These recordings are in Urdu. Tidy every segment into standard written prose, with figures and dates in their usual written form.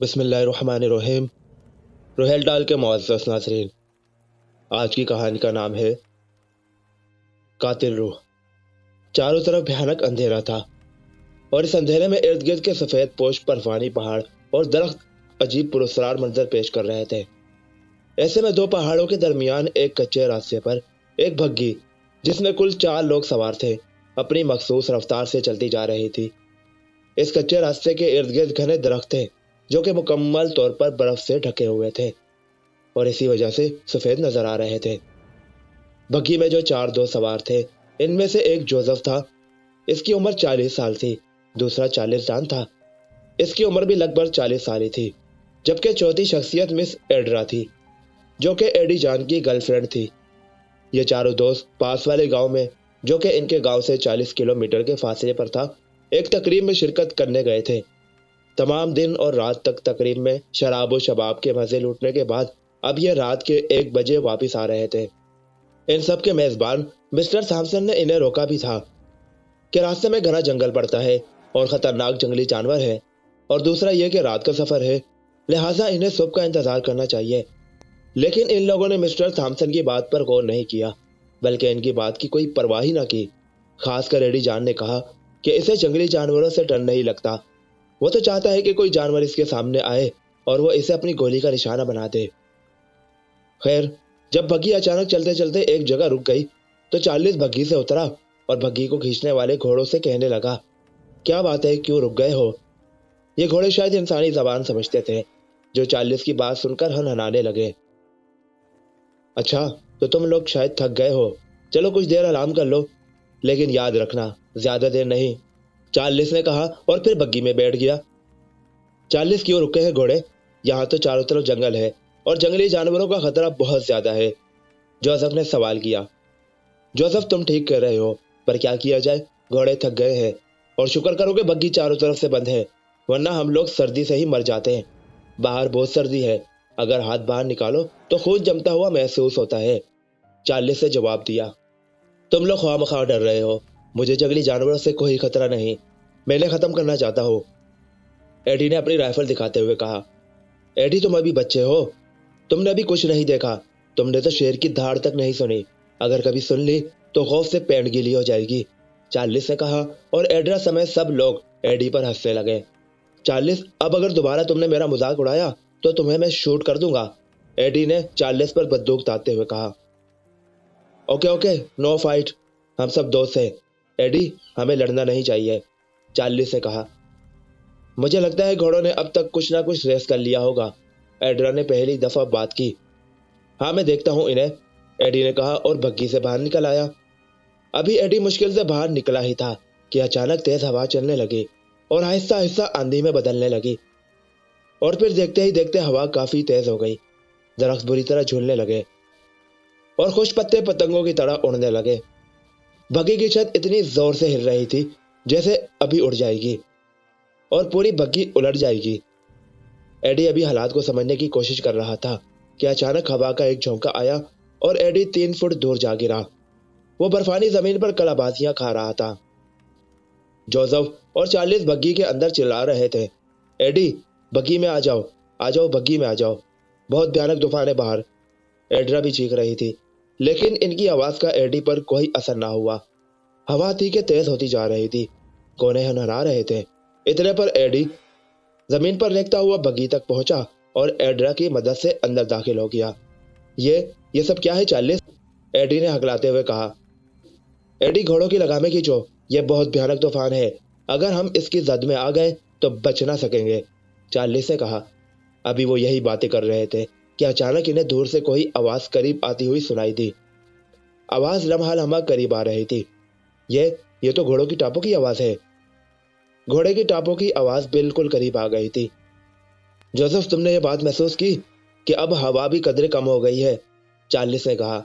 بسم اللہ الرحمن الرحیم۔ روہیل ڈال کے معزز ناظرین، آج کی کہانی کا نام ہے قاتل روح۔ چاروں طرف بھیانک اندھیرا تھا اور اس اندھیرے میں ارد گرد کے سفید پوش برفانی پہاڑ اور درخت عجیب پراسرار منظر پیش کر رہے تھے۔ ایسے میں دو پہاڑوں کے درمیان ایک کچے راستے پر ایک بھگی، جس میں کل 4 لوگ سوار تھے، اپنی مخصوص رفتار سے چلتی جا رہی تھی۔ اس کچے راستے کے ارد گرد گھنے درخت تھے جو کہ مکمل طور پر برف سے ڈھکے ہوئے تھے اور اسی وجہ سے سفید نظر آ رہے تھے۔ بگھی میں جو 4 دوست سوار تھے، ان میں سے ایک جوزف تھا۔ اس کی عمر 40 سال تھی، دوسرا چارلس جان تھا، اس کی عمر بھی لگ بھگ 40 سال ہی تھی، جبکہ چوتھی شخصیت مس ایڈرا تھی، جو کہ ایڈی جان کی گرل فرینڈ تھی۔ یہ چاروں دوست پاس والے گاؤں میں، جو کہ ان کے گاؤں سے 40 کلومیٹر کے فاصلے پر تھا، ایک تقریب میں شرکت کرنے گئے تھے۔ تمام دن اور رات تک تقریب میں شراب و شباب کے مزے لوٹنے کے بعد اب یہ رات کے 1 بجے واپس آ رہے تھے۔ ان سب کے میزبان مسٹر تھامسن نے انہیں روکا بھی تھا کہ راستے میں گھنا جنگل پڑتا ہے اور خطرناک جنگلی جانور ہے، اور دوسرا یہ کہ رات کا سفر ہے، لہٰذا انہیں صبح کا انتظار کرنا چاہیے۔ لیکن ان لوگوں نے مسٹر تھامسن کی بات پر غور نہیں کیا، بلکہ ان کی بات کی کوئی پرواہ ہی نہ کی۔ خاص کر ایڈی جان نے کہا کہ اسے جنگلی جانوروں سے ڈر نہیں لگتا، وہ تو چاہتا ہے کہ کوئی جانور اس کے سامنے آئے اور وہ اسے اپنی گولی کا نشانہ بنا دے۔ خیر، جب بگھی اچانک چلتے چلتے ایک جگہ رک گئی تو چارلس بگھی سے اترا اور بگھی کو کھینچنے والے گھوڑوں سے کہنے لگا، کیا بات ہے، کیوں رک گئے ہو؟ یہ گھوڑے شاید انسانی زبان سمجھتے تھے، جو چارلس کی بات سن کر ہنہنانے لگے۔ اچھا، تو تم لوگ شاید تھک گئے ہو، چلو کچھ دیر آرام کر لو، لیکن یاد رکھنا زیادہ دیر نہیں، چارلس نے کہا اور پھر بگھی میں بیٹھ گیا۔ چارلس، کیوں رکے ہیں گھوڑے؟ یہاں تو چاروں طرف جنگل ہے اور جنگلی جانوروں کا خطرہ بہت زیادہ ہے، جوزف نے سوال کیا۔ جوزف، تم ٹھیک کہہ رہے ہو، پر کیا کیا جائے، گھوڑے تھک گئے ہیں، اور شکر کرو کہ بگھی چاروں طرف سے بند ہے، ورنہ ہم لوگ سردی سے ہی مر جاتے ہیں۔ باہر بہت سردی ہے، اگر ہاتھ باہر نکالو تو خون جمتا ہوا محسوس ہوتا ہے، چارلس نے جواب دیا۔ تم لوگ خواہ مخواہ ڈر رہے ہو، مجھے جنگلی جانوروں سے کوئی خطرہ نہیں، میں انہیں ختم کرنا چاہتا ہوں، ایڈی نے اپنی رائفل دکھاتے ہوئے کہا۔ ایڈی، تم ابھی بچے ہو، تم نے ابھی کچھ نہیں دیکھا، تم نے تو شیر کی دھاڑ تک نہیں سنی، اگر کبھی سن لی تو خوف سے پینٹ گیلی ہو جائے گی، چارلس نے کہا، اور ایڈرا سمیت سب لوگ ایڈی پر ہنسنے لگے۔ چارلس، اب اگر دوبارہ تم نے میرا مذاق اڑایا تو تمہیں میں شوٹ کر دوں گا، ایڈی نے چارلس پر بندوق تاتے ہوئے کہا۔ اوکے اوکے، نو فائٹ، ہم سب دوست ہیں، ایڈی ہمیں لڑنا نہیں چاہیے، چارلس نے کہا۔ مجھے لگتا ہے گھوڑوں نے اب تک کچھ نہ کچھ ریس کر لیا ہوگا، ایڈرا نے پہلی دفعہ بات کی۔ ہاں، میں دیکھتا ہوں انہیں، ایڈی نے کہا اور بگھی سے باہر نکل آیا۔ ابھی ایڈی مشکل سے باہر نکلا ہی تھا کہ اچانک تیز ہوا چلنے لگی اور آہستہ آہستہ آندھی میں بدلنے لگی، اور پھر دیکھتے ہی دیکھتے ہوا کافی تیز ہو گئی، درخت بری طرح جھولنے لگے اور خوش پتے پتنگوں کی طرح اڑنے لگے۔ بگھی کی چھت اتنی زور سے ہل رہی تھی جیسے ابھی اڑ جائے گی اور پوری بگھی الٹ جائے گی۔ ایڈی ابھی حالات کو سمجھنے کی کوشش کر رہا تھا کہ اچانک ہوا کا ایک جھونکا آیا اور ایڈی 3 فٹ دور جا گرا۔ وہ برفانی زمین پر کلابازیاں کھا رہا تھا۔ جوزف اور چارلس بگھی کے اندر چلا رہے تھے، ایڈی بگھی میں آ جاؤ، آ جاؤ بگھی میں آ جاؤ، بہت بھیانک طوفان ہے باہر، ایڈرا بھی چیخ رہی تھی، لیکن ان کی آواز کا ایڈی پر کوئی اثر نہ ہوا۔ ہوا تھی کہ تیز ہوتی جا رہی تھی، کونے ہنہرا رہے تھے، اتنے پر ایڈی زمین پر لہکتا ہوا بگھی تک پہنچا اور ایڈرا کی مدد سے اندر داخل ہو گیا۔ یہ سب کیا ہے چارلس؟ ایڈی نے ہکلاتے ہوئے کہا۔ ایڈی، گھوڑوں کی لگامیں کھینچو، یہ بہت بھیانک طوفان ہے، اگر ہم اس کی زد میں آ گئے تو بچ نہ سکیں گے، چارلس نے کہا۔ ابھی وہ یہی باتیں کر رہے تھے کہ اچانک انہیں دور سے کوئی آواز قریب آتی ہوئی سنائی دی۔ آواز لمحہ لمحہ قریب آ رہی تھی۔ یہ تو گھوڑوں کی ٹاپوں کی آواز ہے۔ گھوڑے کی ٹاپوں کی آواز بالکل قریب آ گئی تھی۔ جوزف، تم نے یہ بات محسوس کی کہ اب ہوا بھی قدرے کم ہو گئی ہے، چارلس نے کہا۔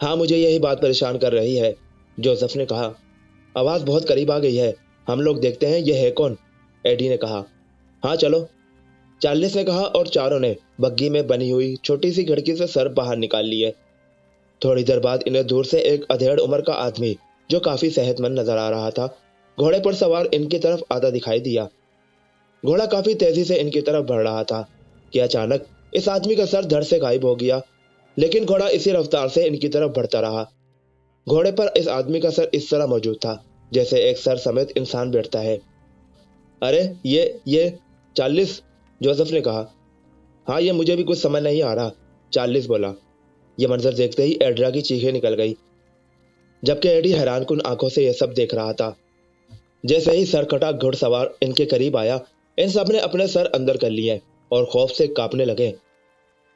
ہاں، مجھے یہی بات پریشان کر رہی ہے، جوزف نے کہا۔ آواز بہت قریب آ گئی ہے، ہم لوگ دیکھتے ہیں یہ ہے کون، ایڈی نے کہا۔ ہاں چلو، چارلس نے کہا، اور چاروں نے بگھی میں بنی ہوئی چھوٹی سی کھڑکی سے سر باہر نکال لیے۔ تھوڑی دیر بعد انہیں دور سے ایک ادھیڑ عمر کا آدمی جو کافی صحت مند نظر آ رہا تھا، گھوڑے پر سوار ان کی طرف آتا دکھائی دیا۔ گھوڑا کافی تیزی سے ان کی طرف بڑھ رہا تھا کہ اچانک اس آدمی کا سر دھڑ سے غائب ہو گیا، لیکن گھوڑا اسی رفتار سے ان کی طرف بڑھتا رہا۔ گھوڑے پر اس آدمی کا سر اس طرح موجود تھا جیسے ایک سر سمیت انسان بیٹھتا ہے۔ ارے یہ چارلس، جوزف نے کہا۔ ہاں، یہ مجھے بھی کچھ سمجھ نہیں آ رہا، چارلس بولا۔ یہ منظر دیکھتے ہی ایڈرا کی چیخیں نکل گئی، جبکہ ایڈی حیران کن آنکھوں سے یہ سب دیکھ رہا تھا۔ جیسے ہی سر کٹا گھڑ سوار ان کے قریب آیا، ان سب نے اپنے سر اندر کر لیے اور خوف سے کانپنے لگے،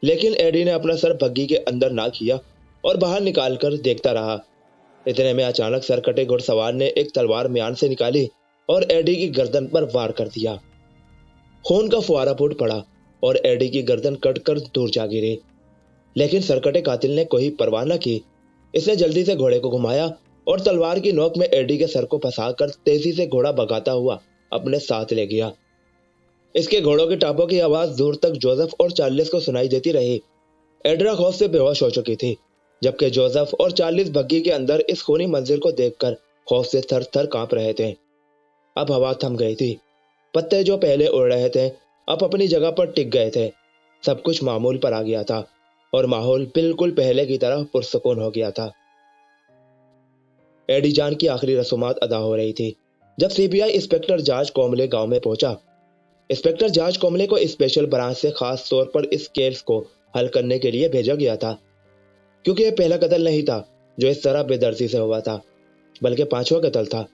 لیکن ایڈی نے اپنا سر بگی کے اندر نہ کیا اور باہر نکال کر دیکھتا رہا۔ اتنے میں اچانک سر کٹے گھڑ سوار نے ایک تلوار میان سے نکالی اور ایڈی کی گردن پر وار کر دیا۔ خون کا فوارہ پھوٹ پڑا اور ایڈی کی گردن کٹ کر دور جا گری، لیکن سرکٹے قاتل نے کوئی پرواہ نہ کی۔ اس نے جلدی سے گھوڑے کو گھمایا اور تلوار کی نوک میں ایڈی کے سر کو پھنسا کر تیزی سے گھوڑا بھگاتا ہوا اپنے ساتھ لے گیا۔ اس کے گھوڑوں کی ٹاپوں کی آواز دور تک جوزف اور چارلس کو سنائی دیتی رہی۔ ایڈرا خوف سے بے ہوش ہو چکی تھی، جبکہ جوزف اور چارلس بگی کے اندر اس خونی منظر کو دیکھ کر خوف سے تھر تھر کانپ رہے تھے۔ اب ہوا تھم گئی تھی، پتے جو پہلے اڑ رہے تھے اب اپنی جگہ پر ٹک گئے تھے، سب کچھ معمول پر آ گیا تھا اور ماحول بالکل پہلے کی طرح پرسکون ہو گیا تھا۔ ایڈی جان کی آخری رسومات ادا ہو رہی تھی جب سی بی آئی انسپکٹر جارج کوملے گاؤں میں پہنچا۔ انسپکٹر جارج کوملے کو اسپیشل برانچ سے خاص طور پر اس کیس کو حل کرنے کے لیے بھیجا گیا تھا، کیونکہ یہ پہلا قتل نہیں تھا جو اس طرح بے دردی سے ہوا تھا، بلکہ 5واں قتل تھا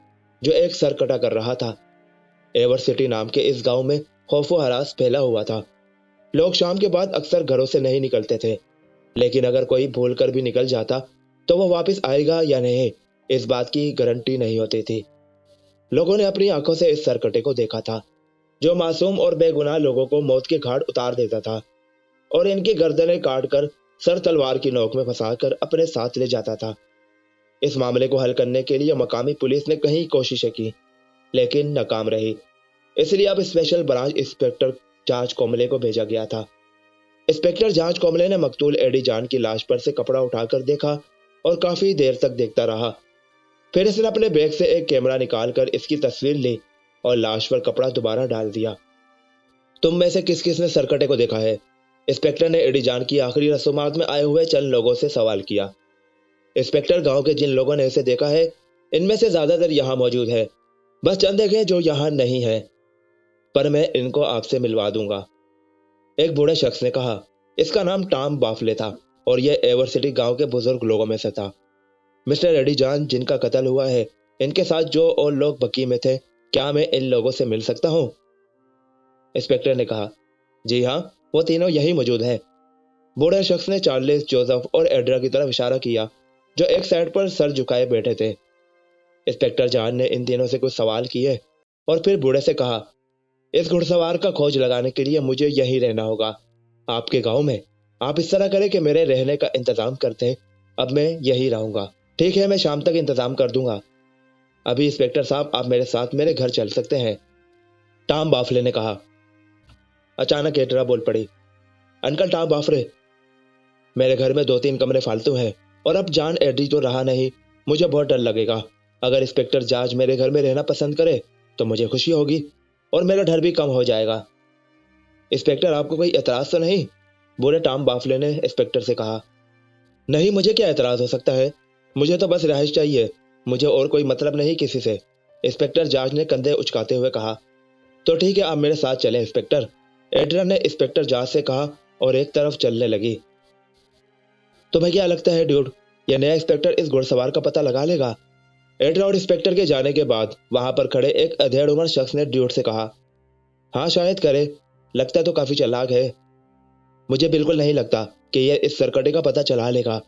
جو ایک سر کٹا کر رہا تھا۔ ایور سٹی نام کے اس گاؤں میں خوف و ہراس پھیلا ہوا تھا۔ لوگ شام کے بعد اکثر گھروں سے نہیں نکلتے تھے، لیکن اگر کوئی بھول کر بھی نکل جاتا تو وہ واپس آئے گا یا نہیں اس بات کی گارنٹی نہیں ہوتی تھی۔ لوگوں نے اپنی آنکھوں سے اس سرکٹے کو دیکھا تھا جو معصوم اور بے گناہ لوگوں کو موت کے گھاٹ اتار دیتا تھا اور ان کی گردنیں کاٹ کر سر تلوار کی نوک میں پھنسا کر اپنے ساتھ لے جاتا تھا۔ اس معاملے کو حل کرنے کے لیے مقامی پولیس نے کئی کوششیں کی، لیکن ناکام رہی۔ اس لیے اب اسپیشل برانچ انسپکٹر جارج کوملے کو بھیجا گیا تھا۔ انسپکٹر جارج کوملے نے مقتول ایڈی جان کی لاش پر سے کپڑا اٹھا کر دیکھا اور کافی دیر تک دیکھتا رہا۔ پھر اس نے اپنے بیگ سے ایک کیمرہ نکال کر اس کی تصویر لی اور لاش پر کپڑا دوبارہ ڈال دیا۔ تم میں سے کس کس نے سرکٹے کو دیکھا ہے؟ انسپکٹر نے ایڈی جان کی آخری رسومات میں آئے ہوئے چند لوگوں سے سوال کیا۔ انسپکٹر گاؤں کے جن لوگوں نے اسے دیکھا ہے ان میں سے زیادہ تر یہاں موجود ہے، بس چند ایک ہیں جو یہاں نہیں ہے، پر میں ان کو آپ سے ملوا دوں گا، ایک بوڑھے شخص نے کہا۔ اس کا نام ٹام بافلے تھا اور یہ ایور سٹی گاؤں کے بزرگ لوگوں میں سے تھا۔ مسٹر ایڈی جان جن کا قتل ہوا ہے ان کے ساتھ جو اور لوگ بکی میں تھے، کیا میں ان لوگوں سے مل سکتا ہوں؟ انسپکٹر نے کہا۔ جی ہاں، وہ تینوں یہی موجود ہیں۔ بوڑھے شخص نے چارلس، جوزف اور ایڈرا کی طرف اشارہ کیا جو ایک سائڈ پر سر جھکائے بیٹھے تھے۔ انسپکٹر جان نے ان تینوں سے کچھ سوال کیے اور پھر بوڑھے سے کہا، اس گھڑ سوار کا کھوج لگانے کے لیے مجھے یہیں رہنا ہوگا، آپ کے گاؤں میں۔ آپ اس طرح کریں کہ میرے رہنے کا انتظام کرتے ہیں، اب میں یہی رہوں گا۔ ٹھیک ہے، میں شام تک انتظام کر دوں گا۔ ابھی انسپکٹر صاحب آپ میرے ساتھ میرے گھر چل سکتے ہیں، ٹام بافلے نے کہا۔ اچانک ایڈرا بول پڑی، انکل ٹام بافلے، میرے گھر میں 2-3 کمرے فالتو ہیں اور اب جان ایڈی تو رہا نہیں، مجھے بہت ڈر لگے گا۔ اگر انسپکٹر جارج میرے گھر میں رہنا پسند کرے تو مجھے خوشی ہوگی اور میرا ڈر بھی کم ہو جائے گا۔ انسپکٹر آپ کو کوئی اعتراض تو نہیں؟ بوڑھے ٹام بافلے نے انسپکٹر سے کہا۔ نہیں، مجھے کیا اعتراض ہو سکتا ہے، مجھے تو بس رہائش چاہیے، مجھے اور کوئی مطلب نہیں کسی سے، انسپکٹر جارج نے کندھے اچکاتے ہوئے کہا۔ تو ٹھیک ہے، آپ میرے ساتھ چلیں انسپکٹر، ایڈرا نے انسپکٹر جارج سے کہا اور ایک طرف چلنے لگی۔ تمہیں کیا لگتا ہے ڈیوڈ، یہ نیا انسپکٹر اس گھڑ سوار کا پتہ لگا لے گا؟ ایڈرا اور انسپکٹر کے جانے کے بعد وہاں پر کھڑے ایک ادھیڑ عمر شخص نے ڈیوڈ سے کہا۔ ہاں شاید کرے، لگتا تو کافی چالاک ہے۔ مجھے بالکل نہیں لگتا کہ یہ اس سرکٹے کا پتہ چلا لے گا،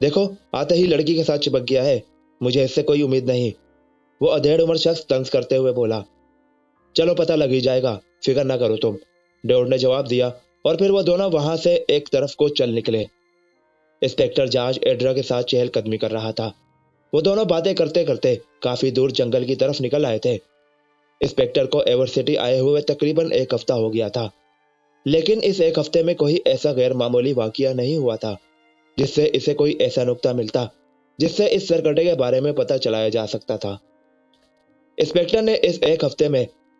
دیکھو آتے ہی لڑکی کے ساتھ چپک گیا ہے، مجھے اس سے کوئی امید نہیں، وہ ادھیڑ عمر شخص طنز کرتے ہوئے بولا۔ چلو پتہ لگ ہی جائے گا، فکر نہ کرو تم، ڈیوڈ نے جواب دیا اور پھر وہ دونوں وہاں سے ایک طرف کو چل نکلے۔ انسپکٹر جارج ایڈرا کے ساتھ چہل قدمی کر رہا تھا۔ وہ دونوں باتیں کرتے کرتے کافی دور جنگل کی طرف نکل آئے تھے۔ انسپکٹر کو ایور سٹی آئے ہوئے تقریباً 1 ہفتہ ہو گیا تھا، لیکن اس 1 ہفتے میں کوئی ایسا غیر معمولی واقعہ نہیں ہوا تھا جس سے اسے کوئی ایسا نقطہ ملتا جس سے اس سرکٹے کے بارے میں پتہ چلایا جا سکتا تھا۔ انسپکٹر نے اس 1 ہفتے میں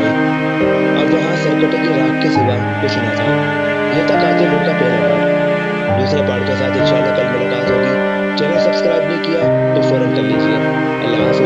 گئی۔ اب وہاں سرکٹے کی راکھ کے سوا کچھ نہ تھا۔ یہ تھا قاتل روح کا پہلا پارٹ۔ دوسرے پارٹ کے ساتھ انشاءاللہ کل ملاقات ہوگی۔ چینل سبسکرائب نہیں کیا تو فوراً کر لیجئے۔ اللہ حافظ۔